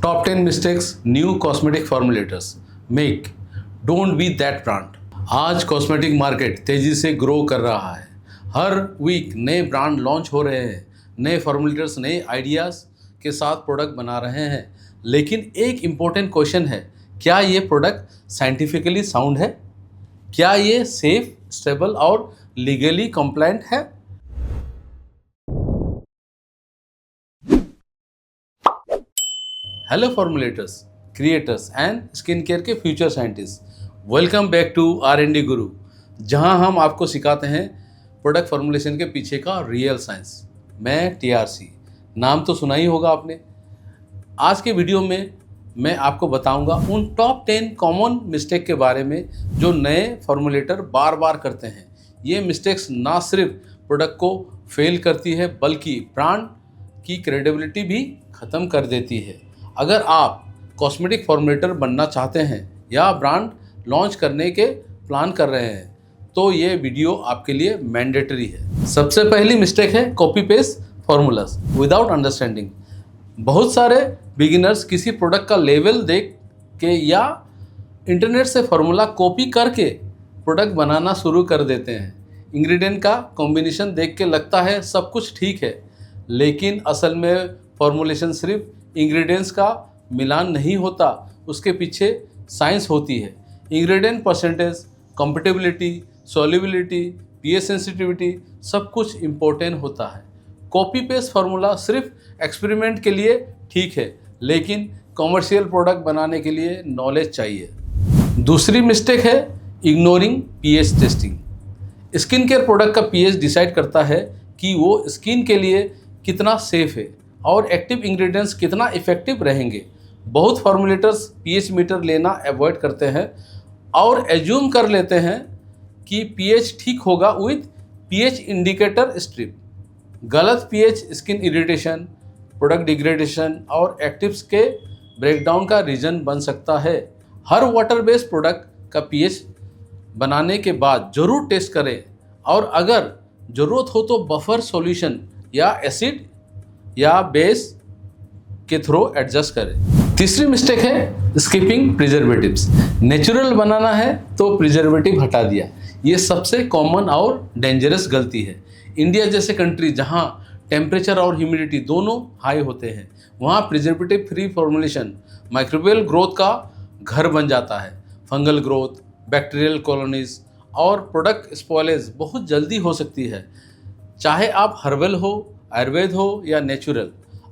Top 10 mistakes new cosmetic formulators make. Don't be that brand. आज cosmetic market तेज़ी से grow कर रहा है। हर वीक नए ब्रांड लॉन्च हो रहे हैं, नए फॉर्मुलेटर्स नए आइडियाज़ के साथ प्रोडक्ट बना रहे हैं। लेकिन एक इम्पोर्टेंट क्वेश्चन है, क्या ये प्रोडक्ट साइंटिफिकली साउंड है? क्या ये सेफ, स्टेबल और लीगली कंप्लायंट है? Hello formulators, creators and skin care के future scientist, welcome back to R&D Guru, जहां हम आपको सिखाते हैं प्रोडक्ट फॉर्मुलेशन के पीछे का रियल साइंस। मैं TRC, नाम तो सुना ही होगा आपने। आज के वीडियो में मैं आपको बताऊंगा उन टॉप 10 कॉमन मिस्टेक के बारे में जो नए फॉर्मुलेटर बार बार करते हैं। ये मिस्टेक्स ना सिर्फ प्रोडक्ट को फेल करती है बल्कि ब्रांड की क्रेडिबिलिटी भी ख़त्म कर देती है। अगर आप कॉस्मेटिक फॉर्मुलेटर बनना चाहते हैं या ब्रांड लॉन्च करने के प्लान कर रहे हैं तो ये वीडियो आपके लिए मैंडेटरी है। सबसे पहली मिस्टेक है copy paste formulas without understanding. बहुत सारे बिगिनर्स किसी प्रोडक्ट का लेवल देख के या इंटरनेट से फार्मूला कॉपी करके प्रोडक्ट बनाना शुरू कर देते हैं। इंग्रेडिएंट का कॉम्बिनेशन देख के लगता है सब कुछ ठीक है, लेकिन असल में फॉर्मूलेशन सिर्फ इंग्रेडिएंट्स का मिलान नहीं होता, उसके पीछे साइंस होती है। Ingredient percentage, compatibility, solubility, pH sensitivity सब कुछ इम्पोर्टेंट होता है। कॉपी पेस्ट फार्मूला सिर्फ एक्सपेरिमेंट के लिए ठीक है, लेकिन कमर्शियल प्रोडक्ट बनाने के लिए नॉलेज चाहिए। दूसरी मिस्टेक है ignoring pH testing. Skin care product का pH डिसाइड करता है कि वो स्किन के लिए कितना सेफ है और एक्टिव इंग्रेडिएंट्स कितना इफेक्टिव रहेंगे। बहुत फार्मुलेटर्स pH मीटर लेना अवॉइड करते हैं और एज्यूम कर लेते हैं कि pH ठीक होगा विद pH इंडिकेटर स्ट्रिप। गलत pH skin irritation, product degradation और एक्टिव्स के ब्रेकडाउन का रीज़न बन सकता है। हर वाटर बेस्ड प्रोडक्ट का pH बनाने के बाद ज़रूर टेस्ट करें और अगर ज़रूरत हो तो बफर सॉल्यूशन या एसिड या बेस के थ्रू एडजस्ट करें। तीसरी मिस्टेक है स्किपिंग प्रिजर्वेटिव्स। नेचुरल बनाना है तो प्रिजर्वेटिव हटा दिया। ये सबसे कॉमन और डेंजरस गलती है। इंडिया जैसे कंट्री जहां टेम्परेचर और ह्यूमिडिटी दोनों हाई होते हैं, वहां preservative free formulation microbial growth का घर बन जाता है। फंगल ग्रोथ, बैक्टीरियल कॉलोनीज और प्रोडक्ट स्पॉयलेज बहुत जल्दी हो सकती है, चाहे आप हर्बल हो, आयुर्वेद हो या नेचुरल।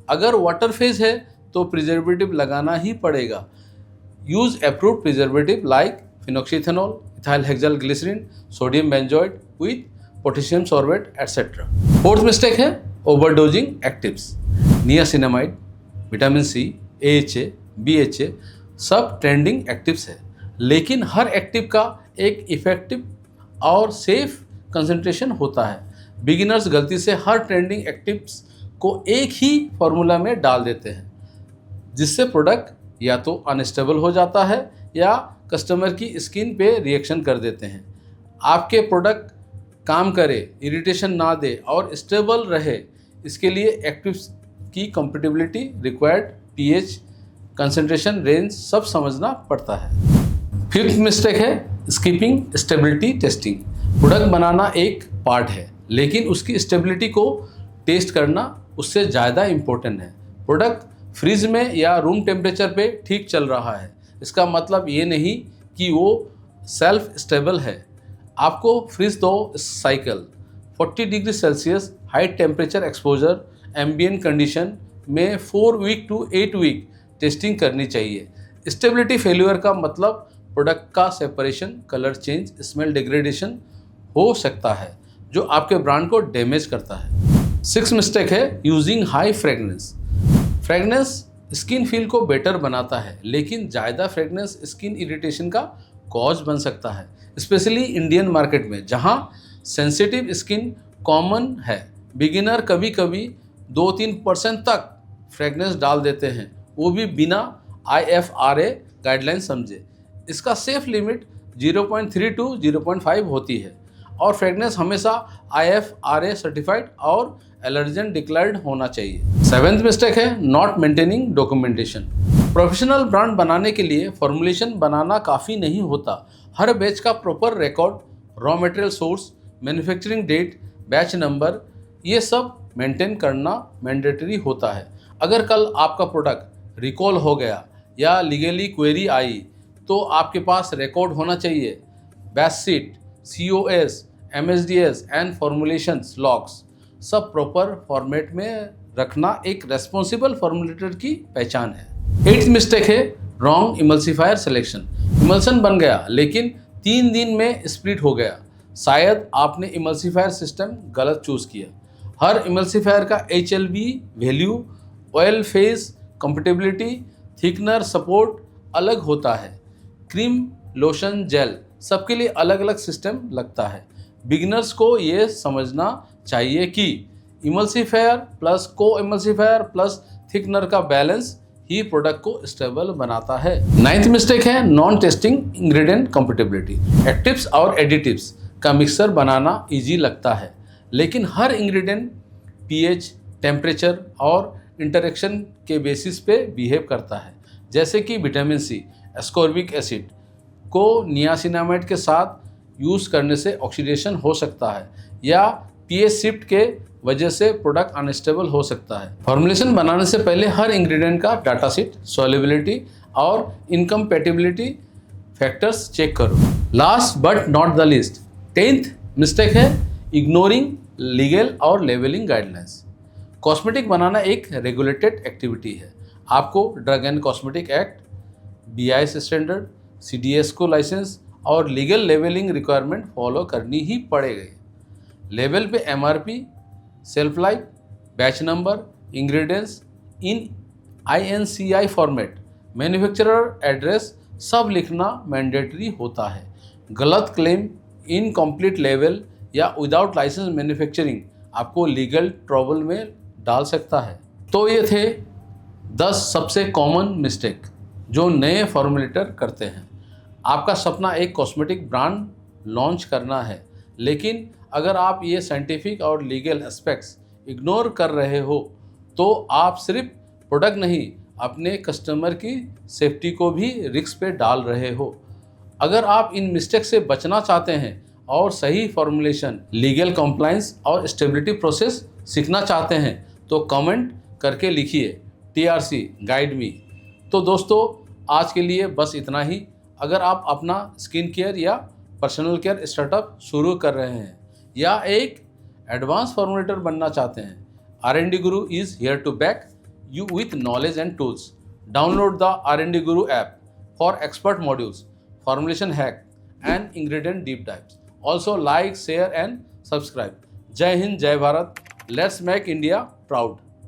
अगर वाटर फेज है तो प्रिजर्वेटिव लगाना ही पड़ेगा। Use approved preservative like phenoxyethanol, ethyl hexyl glycerin, sodium benzoate with potassium sorbate etcetera. Fourth mistake है overdosing actives. Niacinamide, vitamin C, AHA, BHA सब ट्रेंडिंग एक्टिव्स है, लेकिन हर एक्टिव का एक इफेक्टिव और सेफ कंसंट्रेशन होता है। बिगिनर्स गलती से हर ट्रेंडिंग एक्टिव्स को एक ही फार्मूला में डाल देते हैं, जिससे प्रोडक्ट या तो अनस्टेबल हो जाता है या कस्टमर की स्किन पे रिएक्शन कर देते हैं। आपके प्रोडक्ट काम करे, इरिटेशन ना दे और स्टेबल रहे, इसके लिए एक्टिव्स की compatibility, required pH, concentration range सब समझना पड़ता है। फिफ्थ मिस्टेक है स्किपिंग स्टेबिलिटी टेस्टिंग। प्रोडक्ट बनाना एक पार्ट है, लेकिन उसकी स्टेबिलिटी को टेस्ट करना उससे ज़्यादा इम्पोर्टेंट है। प्रोडक्ट फ्रिज में या रूम टेम्परेचर पे ठीक चल रहा है, इसका मतलब ये नहीं कि वो सेल्फ स्टेबल है। आपको फ्रिज दो cycle 40 degree Celsius high temperature exposure ambient condition में 4 वीक टू 8 वीक टेस्टिंग करनी चाहिए। स्टेबिलिटी फेल्यूर का मतलब प्रोडक्ट का separation, colour change, smell degradation हो सकता है जो आपके ब्रांड को डैमेज करता है। सिक्स मिस्टेक है using high fragrance. Fragrance skin feel को बेटर बनाता है, लेकिन ज़्यादा फ्रेगनेंस स्किन इरिटेशन का कॉज बन सकता है, स्पेशली इंडियन मार्केट में जहां सेंसिटिव स्किन कॉमन है। बिगिनर कभी कभी 2-3% तक फ्रेगनेंस डाल देते हैं, वो भी बिना IFRA गाइडलाइन समझे। इसका सेफ लिमिट 0.3 to 0.5 होती है और फ्रेगनेंस हमेशा IFRA सर्टिफाइड और एलर्जन डिक्लेयर्ड होना चाहिए। सेवेंथ मिस्टेक है not maintaining documentation. Professional brand बनाने के लिए फॉर्मुलेशन बनाना काफ़ी नहीं होता। हर बैच का proper record, raw material source, manufacturing date, batch number, ये सब मेंटेन करना मैंडेटरी होता है। अगर कल आपका प्रोडक्ट रिकॉल हो गया या लीगली क्वेरी आई तो आपके पास रिकॉर्ड होना चाहिए। Batch sheet, COS, MSDS and formulations logs सब प्रॉपर फॉर्मेट में रखना एक रेस्पॉन्सिबल फॉर्मुलेटर की पहचान है। 8th मिस्टेक है रॉन्ग इमल्सिफायर सिलेक्शन। इमल्सन बन गया लेकिन 3 दिन में स्प्लिट हो गया। शायद आपने इमल्सिफायर सिस्टम गलत चूज़ किया। हर इमल्सिफायर का HLB value, oil phase, compatibility, thickener support अलग होता है। क्रीम, लोशन, जेल सबके लिए अलग अलग सिस्टम लगता है। बिगिनर्स को ये समझना चाहिए कि इमल्सिफायर प्लस को इमल्सिफायर प्लस थिकनर का बैलेंस ही प्रोडक्ट को स्टेबल बनाता है। 9th मिस्टेक है non testing ingredient compatibility. Actives और एडिटिव्स का मिक्सर बनाना इजी लगता है, लेकिन हर इंग्रेडिएंट pH, टेम्परेचर और इंटरेक्शन के बेसिस पे बिहेव करता है। जैसे कि विटामिन C, एस्कॉर्बिक एसिड को नियासिनामाइड के साथ यूज़ करने से ऑक्सीडेशन हो सकता है या pH शिफ्ट के वजह से प्रोडक्ट अनस्टेबल हो सकता है। फॉर्मुलेशन बनाने से पहले हर इंग्रेडिएंट का डाटा शीट, सॉल्युबिलिटी और इनकम्पैटिबिलिटी फैक्टर्स चेक करो। Last but not the list, 10th mistake है इग्नोरिंग लीगल और लेवलिंग गाइडलाइंस। कॉस्मेटिक बनाना एक रेगुलेटेड एक्टिविटी है। आपको drug and cosmetic act, BIS standard, CDS को लाइसेंस और लीगल लेवलिंग रिक्वायरमेंट फॉलो करनी ही पड़ेगी। लेवल पे MRP, self life, batch number, ingredients इन INCI फॉर्मेट, मैन्युफैक्चरर एड्रेस सब लिखना मैंडेटरी होता है। गलत क्लेम, इनकम्प्लीट लेवल या विदाउट लाइसेंस मैन्युफैक्चरिंग आपको लीगल ट्रबल में डाल सकता है। तो ये थे 10 सबसे कॉमन मिस्टेक जो नए फॉर्मुलेटर करते हैं। आपका सपना एक कॉस्मेटिक ब्रांड लॉन्च करना है, लेकिन अगर आप ये साइंटिफिक और लीगल एस्पेक्ट्स इग्नोर कर रहे हो तो आप सिर्फ प्रोडक्ट नहीं, अपने कस्टमर की सेफ्टी को भी रिस्क पे डाल रहे हो। अगर आप इन मिस्टेक से बचना चाहते हैं और सही फॉर्मुलेशन, लीगल कंप्लायंस और स्टेबिलिटी प्रोसेस सीखना चाहते हैं तो कमेंट करके लिखिए TRC गाइड मी। तो दोस्तों आज के लिए बस इतना ही। अगर आप अपना स्किन केयर या पर्सनल केयर स्टार्टअप शुरू कर रहे हैं या एक एडवांस फॉर्मुलेटर बनना चाहते हैं, R&D Guru is here to back you with knowledge and tools. Download the R&D Guru app for expert modules, formulation hack and ingredient deep dives. Also like, share and subscribe. Jai Hind, Jai Bharat. Let's make India proud.